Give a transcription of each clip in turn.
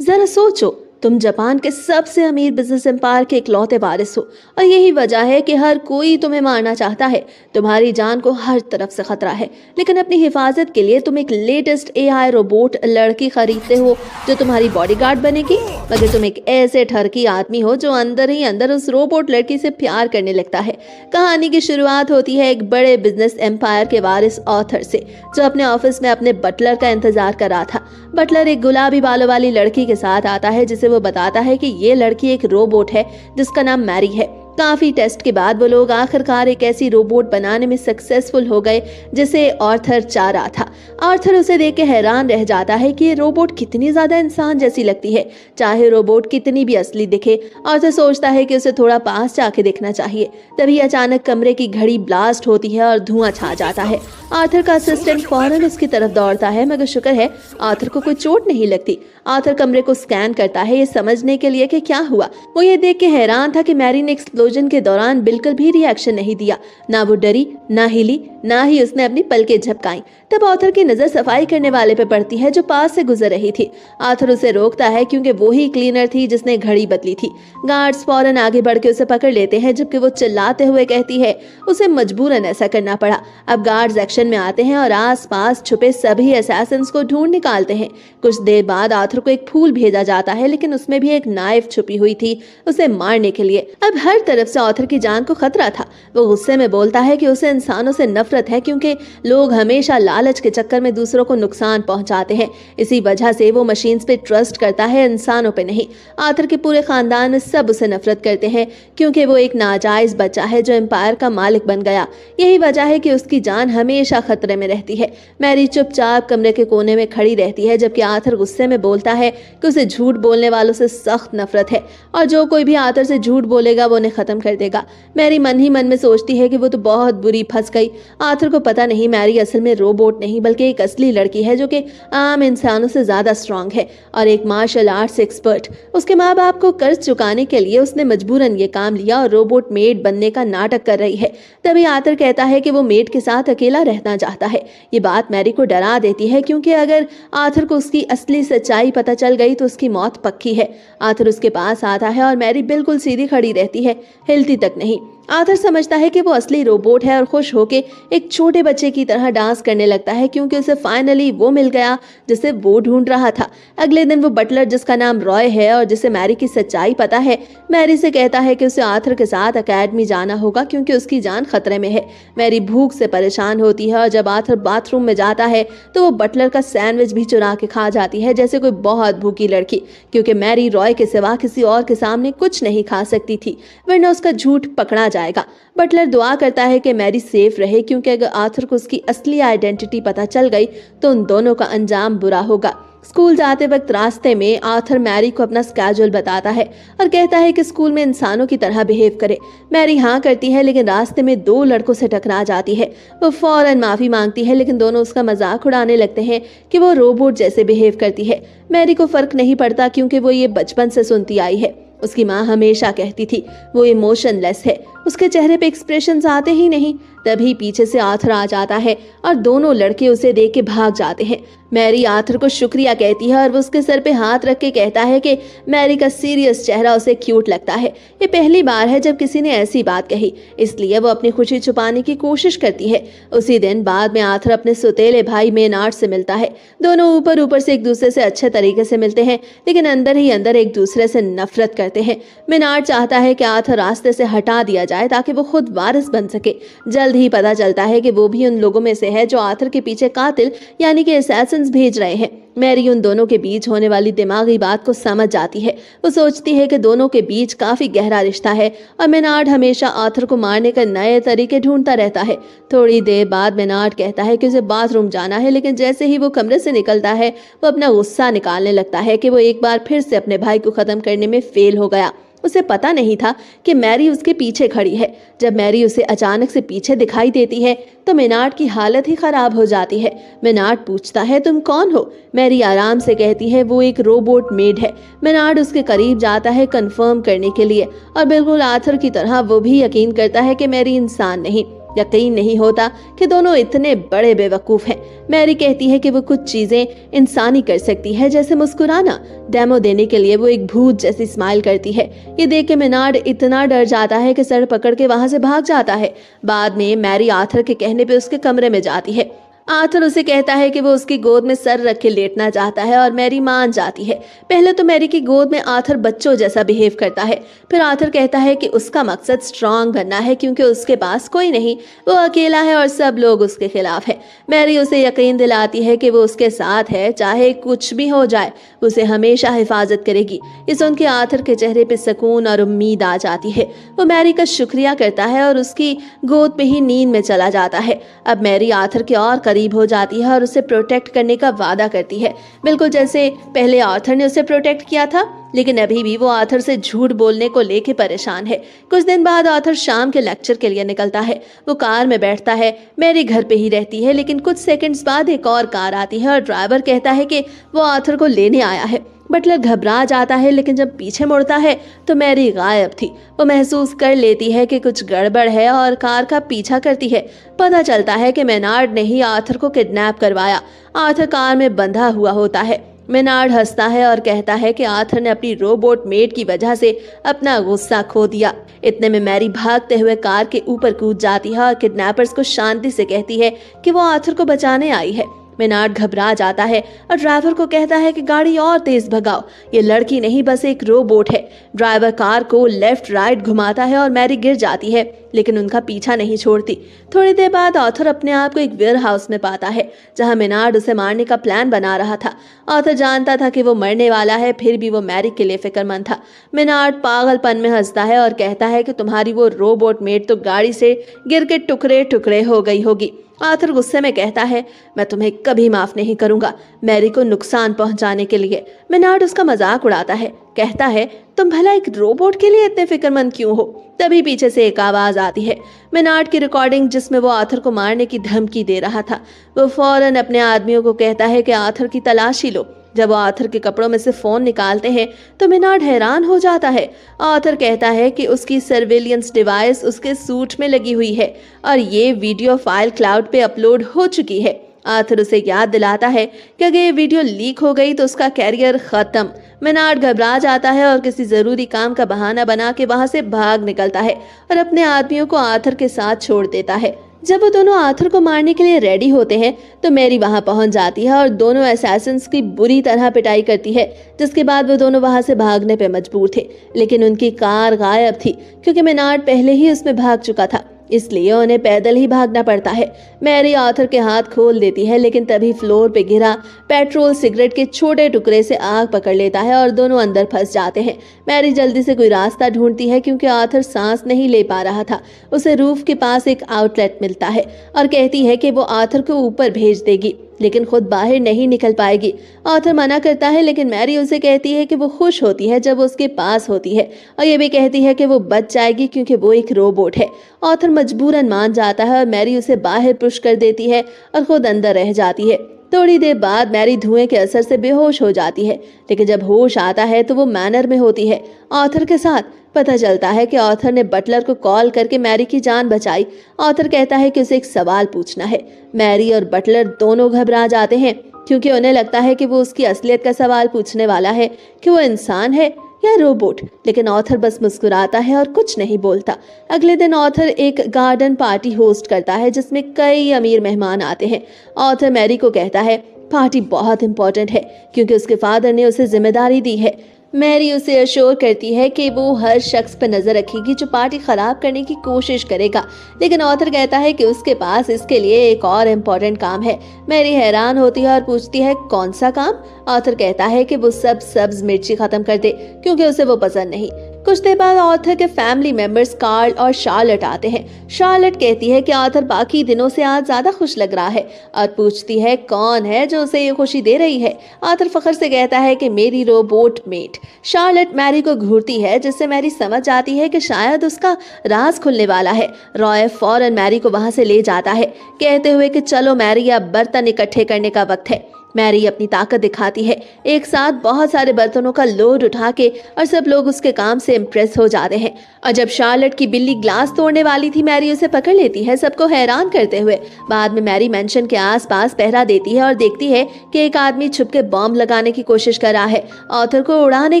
जरा सोचो, तुम जापान के सबसे अमीर बिजनेस एम्पायर के इकलौते वारिस हो और यही वजह है कि हर कोई तुम्हें मारना चाहता है। तुम्हारी जान को हर तरफ से खतरा है, लेकिन अपनी हिफाजत के लिए तुम एक लेटेस्ट एआई रोबोट लड़की खरीदते हो जो तुम्हारी बॉडीगार्ड बनेगी। मगर तुम एक ऐसे ठरकी आदमी हो जो अंदर ही अंदर उस रोबोट लड़की से प्यार करने लगता है। कहानी की शुरुआत होती है एक बड़े बिजनेस एम्पायर के वारिस ऑथर से, जो अपने ऑफिस में अपने बटलर का इंतजार कर रहा था। बटलर एक गुलाबी बालों वाली लड़की के साथ आता है जिसे वो बताता है कि ये लड़की एक रोबोट है जिसका नाम मैरी है। काफी टेस्ट के बाद वो लोग आखिरकार एक ऐसी रोबोट बनाने में सक्सेसफुल हो गए जिसे आर्थर चाह रहा था। आर्थर उसे देख के हैरान रह जाता है कि ये रोबोट कितनी ज्यादा इंसान जैसी लगती है, चाहे रोबोट कितनी भी असली दिखे। आर्थर सोचता है कि उसे थोड़ा पास जाके देखना चाहिए। तभी अचानक कमरे की घड़ी ब्लास्ट होती है और धुआं छा जाता है। आर्थर का असिस्टेंट फौरन उसकी तरफ दौड़ता है, मगर शुक्र है आर्थर को कोई चोट नहीं लगती। आर्थर कमरे को स्कैन करता है ये समझने के लिए कि क्या हुआ। वो ये देख के हैरान था कि मैरी ने एक्सप्लोजन के दौरान बिल्कुल भी रिएक्शन नहीं दिया। ना वो डरी, ना हिली, ना ही उसने अपनी पलकें झपकाई। तब आर्थर की नजर सफाई करने वाले पे पड़ती है जो पास से गुजर रही थी। आर्थर उसे रोकता है क्योंकि वो ही क्लीनर थी जिसने घड़ी बदली थी। गार्ड्स फौरन आगे बढ़ के उसे पकड़ लेते हैं, जबकि वो चिल्लाते हुए कहती है उसे मजबूरन ऐसा करना पड़ा। अब गार्ड्स एक्शन में आते हैं और आसपास छुपे सभी असैसिन्स को ढूंढ निकालते हैं। कुछ देर बाद आर्थर को एक फूल भेजा जाता है, लेकिन उसमें भी एक नाइफ छुपी हुई थी उसे मारने के लिए। अब हर तरफ से आर्थर की जान को खतरा था। वो गुस्से में बोलता है कि उसे इंसानों से नफरत है क्योंकि लोग हमेशा लालच के चक्कर में दूसरों को नुकसान पहुंचाते हैं। इसी वजह से वो मशीन्स पे ट्रस्ट करता है, इंसानों पे नहीं। आर्थर के पूरे खानदान में सब उसे नफरत करते हैं क्योंकि वो एक नाजायज बच्चा है जो एम्पायर का मालिक बन गया। यही वजह है कि उसकी जान हमेशा खतरे में रहती है। मैरी चुपचाप कमरे के कोने में खड़ी रहती है, जबकि आर्थर गुस्से में बोलता है कि उसे झूठ बोलने वालों से सख्त नफरत है और जो कोई भी आर्थर से झूठ बोलेगा वो उन्हें खत्म कर देगा। मैरी मन ही मन में सोचती है कि वो तो बहुत बुरी फंस गई। आर्थर को पता नहीं मैरी असल में रोबोट नहीं बल्कि एक असली लड़की है जो कि आम इंसानों से ज्यादा स्ट्रांग है और एक मार्शल आर्ट्स एक्सपर्ट। उसके माँ बाप को कर्ज चुकाने के लिए उसने मजबूरन ये काम लिया और रोबोट मेड बनने का नाटक कर रही है। तभी आर्थर कहता है कि वो मेड के साथ अकेला रहना चाहता है। ये बात मैरी को डरा देती है क्योंकि अगर आर्थर को उसकी असली सच्चाई पता चल गई तो उसकी मौत पक्की है। आर्थर उसके पास आता है और मैरी बिल्कुल सीधी खड़ी रहती है, हिलती तक नहीं। आर्थर समझता है कि वो असली रोबोट है और खुश होके एक छोटे बच्चे की तरह डांस करने लगता है क्योंकि उसे फाइनली वो मिल गया जिसे वो ढूंढ रहा था। अगले दिन वो बटलर जिसका नाम रॉय है और जिसे मैरी की सच्चाई पता है, मैरी से कहता है कि उसे आर्थर के साथ अकेडमी जाना होगा क्योंकि उसकी जान खतरे में है। मैरी भूख से परेशान होती है और जब आर्थर बाथरूम में जाता है तो वो बटलर का सैंडविच भी चुरा के खा जाती है जैसे कोई बहुत भूखी लड़की, क्योंकि मैरी रॉय के सिवा किसी और के सामने कुछ नहीं खा सकती थी, वरना उसका झूठ पकड़ा जाएगा। बटलर दुआ करता है कि मैरी सेफ रहे क्योंकि अगर आर्थर को उसकी असली आइडेंटिटी पता चल गई तो उन दोनों का अंजाम बुरा होगा। स्कूल जाते वक्त रास्ते में आर्थर मैरी को अपना स्केड्यूल बताता है और कहता है कि स्कूल में इंसानों की तरह बिहेव करे। मैरी हाँ करती है, लेकिन रास्ते में दो लड़कों से टकरा जाती है। वो फौरन माफी मांगती है, लेकिन दोनों उसका मजाक उड़ाने लगते हैं कि वो रोबोट जैसे बिहेव करती है। मैरी को फर्क नहीं पड़ता क्योंकि वो ये बचपन से सुनती आई है। उसकी माँ हमेशा कहती थी वो इमोशनलेस है, उसके चेहरे पे एक्सप्रेशंस आते ही नहीं। तभी पीछे से आर्थर आ जाता है और दोनों लड़के उसे देख के भाग जाते हैं। मैरी आर्थर को शुक्रिया कहती है और वो उसके सर पे हाथ रख के कहता है कि मैरी का सीरियस चेहरा उसे क्यूट लगता है। ये पहली बार है जब किसी ने ऐसी बात कही, इसलिए वो अपनी खुशी छुपाने की कोशिश करती है। उसी दिन बाद में आर्थर अपने सुतेले भाई मेनार्ड से मिलता है। दोनों ऊपर ऊपर से एक दूसरे से अच्छे तरीके से मिलते हैं, लेकिन अंदर ही अंदर एक दूसरे से नफरत करते हैं। मेनार्ड चाहता है कि आर्थर रास्ते से हटा दिया जाए ताकि वो खुद वारिस बन सके। जल्द ही पता चलता है कि वो भी उन लोगों में से है जो आर्थर के पीछे कातिल यानी कि असैसिन्स भेज रहे हैं। मैरी उन दोनों के बीच होने वाली दिमागी बात को समझ जाती है। वो सोचती है कि दोनों के बीच काफी गहरा रिश्ता है और मेनार्ड हमेशा आर्थर को मारने का नए तरीके ढूंढता रहता है। थोड़ी देर बाद मेनार्ड कहता है कि उसे बाथरूम जाना है, लेकिन जैसे ही वो कमरे से निकलता है वो अपना गुस्सा निकालने लगता है कि वो एक बार फिर से अपने भाई को खत्म करने में फेल हो गया। उसे पता नहीं था कि मैरी उसके पीछे खड़ी है। जब मैरी उसे अचानक से पीछे दिखाई देती है तो मेनार्ड की हालत ही खराब हो जाती है। मेनार्ड पूछता है तुम कौन हो? मैरी आराम से कहती है वो एक रोबोट मेड है। मेनार्ड उसके करीब जाता है कंफर्म करने के लिए और बिल्कुल आर्थर की तरह वो भी यकीन करता है कि मैरी इंसान नहीं यकीन नहीं होता कि दोनों इतने बड़े बेवकूफ हैं। मैरी कहती है कि वो कुछ चीजें इंसानी कर सकती है, जैसे मुस्कुराना। डेमो देने के लिए वो एक भूत जैसी स्माइल करती है। ये देख के मेनार्ड इतना डर जाता है कि सर पकड़ के वहां से भाग जाता है। बाद में मैरी आर्थर के कहने पे उसके कमरे में जाती है। आर्थर उसे कहता है कि वो उसकी गोद में सर रख के लेटना चाहता है और मैरी मान जाती है। पहले तो मैरी की गोद में आर्थर बच्चों जैसा बिहेव करता है। फिर आर्थर कहता है कि उसका मकसद स्ट्रांग बनना है क्योंकि उसके पास कोई नहीं, वो अकेला है और सब लोग उसके खिलाफ है। मैरी उसे यकीन दिलाती है कि वो उसके साथ है, चाहे कुछ भी हो जाए वो उसे हमेशा हिफाजत करेगी। ये सुन के आर्थर के चेहरे पे सुकून और उम्मीद आ जाती है। वो मैरी का शुक्रिया करता है और उसकी गोद पे ही नींद में चला जाता है। अब मैरी आर्थर के और करीब हो जाती है और उसे प्रोटेक्ट करने का वादा करती है, बिल्कुल जैसे पहले आर्थर ने उसे प्रोटेक्ट किया था। लेकिन अभी भी वो आर्थर से झूठ बोलने को लेके परेशान है। कुछ दिन बाद आर्थर शाम के लेक्चर के लिए निकलता है। वो कार में बैठता है। मैरी घर पे ही रहती है, लेकिन कुछ सेकंड्स बाद एक और कार आती है और ड्राइवर कहता है कि वो आर्थर को लेने आया है। बटलर घबरा जाता है, लेकिन जब पीछे मुड़ता है तो मैरी गायब थी। वो महसूस कर लेती है कि कुछ गड़बड़ है और कार का पीछा करती है। पता चलता है कि मेनार्ड ने ही आर्थर को किडनैप करवाया। आर्थर कार में बंधा हुआ होता है। मेनार्ड हंसता है और कहता है कि आर्थर ने अपनी रोबोट मेड की वजह से अपना गुस्सा खो दिया। इतने में मैरी भागते हुए कार के ऊपर कूद जाती है और किडनैपर्स को शांति से कहती है कि वो आर्थर को बचाने आई है। मेनार्ड घबरा जाता है और ड्राइवर को कहता है कि गाड़ी और तेज भगाओ, ये लड़की नहीं बस एक रोबोट है। ड्राइवर कार को लेफ्ट राइट घुमाता है और मैरी गिर जाती है, लेकिन उनका पीछा नहीं छोड़ती। थोड़ी देर बाद आर्थर अपने आप को एक वेयर हाउस में पाता है, जहां मेनार्ड उसे मारने का प्लान बना रहा था। आर्थर जानता था कि वो मरने वाला है, फिर भी वो मैरी के लिए फिक्रमंद था। मेनार्ड पागलपन में हंसता है और कहता है कि तुम्हारी वो रोबोट मेड तो गाड़ी से गिर के टुकड़े टुकड़े हो गई होगी। आर्थर गुस्से में कहता है, मैं तुम्हें कभी माफ नहीं करूंगा मैरी को नुकसान पहुंचाने के लिए। मेनार्ड उसका मजाक उड़ाता है, कहता है तुम भला एक रोबोट के लिए इतने फिक्रमंद क्यों हो। तभी पीछे से एक आवाज आती है, मेनार्ड की रिकॉर्डिंग, जिसमें वो आर्थर को मारने की धमकी दे रहा था। वो फौरन अपने आदमियों को कहता है कि आर्थर की तलाशी लो। जब वो आर्थर के कपड़ों में से फोन निकालते हैं तो मेनार्ड हैरान हो जाता है। आर्थर कहता है कि उसकी सर्वेलियंस डिवाइस उसके सूट में लगी हुई है और ये वीडियो फाइल क्लाउड पे अपलोड हो चुकी है। आर्थर उसे याद दिलाता है कि अगर ये वीडियो लीक हो गई तो उसका कैरियर खत्म। मेनार्ड घबरा जाता है और किसी जरूरी काम का बहाना बना के वहां से भाग निकलता है और अपने आदमियों को आर्थर के साथ छोड़ देता है। जब वो दोनों आर्थर को मारने के लिए रेडी होते हैं तो मैरी वहां पहुंच जाती है और दोनों असैसिन्स की बुरी तरह पिटाई करती है, जिसके बाद वो दोनों वहां से भागने पे मजबूर थे। लेकिन उनकी कार गायब थी क्योंकि मेनार्ड पहले ही उसमें भाग चुका था, इसलिए उन्हें पैदल ही भागना पड़ता है। मैरी आर्थर के हाथ खोल देती है, लेकिन तभी फ्लोर पे गिरा पेट्रोल सिगरेट के छोटे टुकड़े से आग पकड़ लेता है और दोनों अंदर फंस जाते हैं। मैरी जल्दी से कोई रास्ता ढूंढती है क्योंकि आर्थर सांस नहीं ले पा रहा था। उसे रूफ के पास एक आउटलेट मिलता है और कहती है कि वो आर्थर को ऊपर भेज देगी, लेकिन खुद बाहर नहीं निकल पाएगी। आर्थर मना करता है, लेकिन मैरी उसे कहती है कि वो खुश होती है जब वो उसके पास होती है और ये भी कहती है कि वो बच जाएगी क्योंकि वो एक रोबोट है। आर्थर मजबूरन मान जाता है और मैरी उसे बाहर पुश कर देती है और खुद अंदर रह जाती है। थोड़ी देर बाद मैरी धुएं के असर से बेहोश हो जाती है, लेकिन जब होश आता है तो वो मैनर में होती है आर्थर के साथ। पता चलता है कि आर्थर ने बटलर को कॉल करके मैरी की जान बचाई। आर्थर कहता है कि उसे एक सवाल पूछना है। मैरी और बटलर दोनों घबरा जाते हैं क्योंकि उन्हें लगता है कि वो उसकी असलियत का सवाल पूछने वाला है कि वो इंसान है या रोबोट, लेकिन आर्थर बस मुस्कुराता है और कुछ नहीं बोलता। अगले दिन आर्थर एक गार्डन पार्टी होस्ट करता है जिसमें कई अमीर मेहमान आते हैं। आर्थर मैरी को कहता है पार्टी बहुत इंपॉर्टेंट है क्योंकि उसके फादर ने उसे जिम्मेदारी दी है। मैरी उसे अश्योर करती है कि वो हर शख्स पर नजर रखेगी जो पार्टी खराब करने की कोशिश करेगा, लेकिन आर्थर कहता है कि उसके पास इसके लिए एक और इम्पोर्टेंट काम है। मैरी हैरान होती है और पूछती है कौन सा काम। आर्थर कहता है कि वो सब सब्ज मिर्ची खत्म कर दे क्योंकि उसे वो पसंद नहीं। कुछ देर बाद आर्थर के फैमिली मेंबर्स कार्ल और शार्लेट आते हैं। शार्लेट कहती है कि आर्थर बाकी दिनों से आज ज्यादा खुश लग रहा है और पूछती है कौन है जो उसे ये खुशी दे रही है। आर्थर फखर से कहता है कि मेरी रोबोट मेट। शार्लेट मैरी को घूरती है, जिससे मैरी समझ जाती है कि शायद उसका राज खुलने वाला है। रॉय फौरन मैरी को वहां से ले जाता है, कहते हुए कि चलो मैरी, अब बर्तन इकट्ठे करने का वक्त है। मैरी अपनी ताकत दिखाती है, एक साथ बहुत सारे बर्तनों का लोड उठा के, और सब लोग उसके काम से इम्प्रेस हो जाते हैं। और जब शार्लेट की बिल्ली ग्लास तोड़ने वाली थी, मैरी उसे पकड़ लेती है, सबको हैरान करते हुए। बाद में मैरी मेंशन के आसपास पहरा देती है और देखती है कि एक आदमी छुप के बॉम्ब लगाने की कोशिश कर रहा है ऑथर को उड़ाने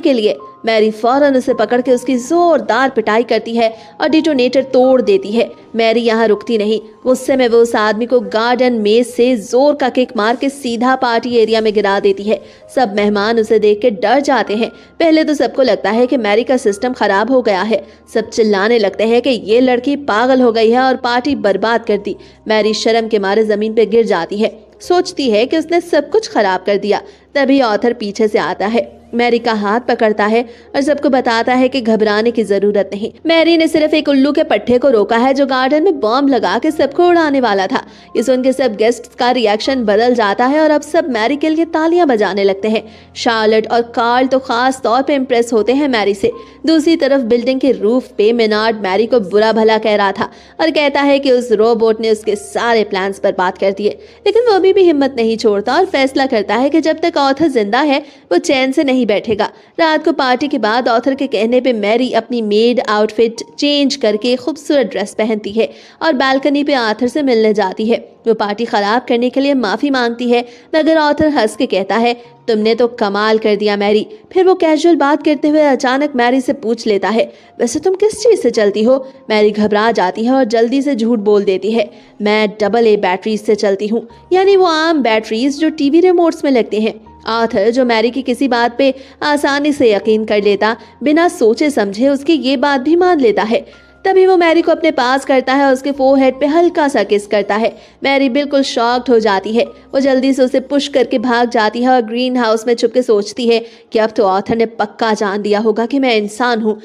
के लिए। मैरी फौरन उसे पकड़ के उसकी जोरदार पिटाई करती है और डिटोनेटर तोड़ देती है। मैरी यहाँ रुकती नहीं, गुस्से में वो उस आदमी को गार्डन मेज से जोर का किक मार के सीधा पार्टी एरिया में गिरा देती है। सब मेहमान उसे देख के डर जाते हैं। पहले तो सबको लगता है कि मैरी का सिस्टम खराब हो गया है। सब चिल्लाने लगते हैं कि ये लड़की पागल हो गई है और पार्टी बर्बाद कर दी। मैरी शर्म के मारे जमीन पे गिर जाती है, सोचती है कि उसने सब कुछ खराब कर दिया। तभी ऑथर पीछे से आता है, मैरी का हाथ पकड़ता है और सबको बताता है कि घबराने की जरूरत नहीं। मैरी ने सिर्फ एक उल्लू के पट्टे को रोका है जो गार्डन में बॉम्ब लगा के सबको उड़ाने वाला था। ये सुन के सब गेस्ट्स का रिएक्शन बदल जाता है और अब सब मैरी के लिए तालियां बजाने लगते हैं। शार्लेट और कार्ल तो खास तौर पे इम्प्रेस होते हैं मैरी से। दूसरी तरफ बिल्डिंग के रूफ पे मेनार्ड मैरी को बुरा भला कह रहा था और कहता है कि उस रोबोट ने उसके सारे प्लान्स बर्बाद कर दिए। लेकिन वो अभी भी हिम्मत नहीं छोड़ता और फैसला करता है कि जब तक ऑथर जिंदा है वो चैन से नहीं बैठेगा। रात को पार्टी के बाद ऑथर के कहने पे मैरी अपनी मेड आउटफिट चेंज करके खूबसूरत ड्रेस पहनती है और बालकनी पे आर्थर से मिलने जाती है। वो पार्टी खराब करने के लिए माफी मांगती है, मगर ऑथर हंस के कहता है, तुमने तो कमाल कर दिया मैरी। फिर वो कैजुअल बात करते हुए अचानक मैरी से पूछ लेता है, वैसे तुम किस चीज से चलती हो? मैरी घबरा जाती है और जल्दी से झूठ बोल देती है, मैं AA बैटरीज से चलती हूँ, यानी वो आम बैटरीज जो टीवी रिमोट्स में लगते हैं। आर्थर, जो मैरी की किसी बात पे आसानी से यकीन कर लेता, बिना सोचे समझे उसकी ये बात भी मान लेता है। तभी वो मैरी को अपने पास करता है और उसके फोरहेड पे हल्का सा किस करता है। मैरी बिल्कुल शॉक्ड हो जाती है। वो जल्दी से उसे पुश करके भाग जाती है और ग्रीन हाउस में छुप के सोचती है कि अब तो ऑथर ने पक्का जान लिया होगा कि मैं इंसान हूँ।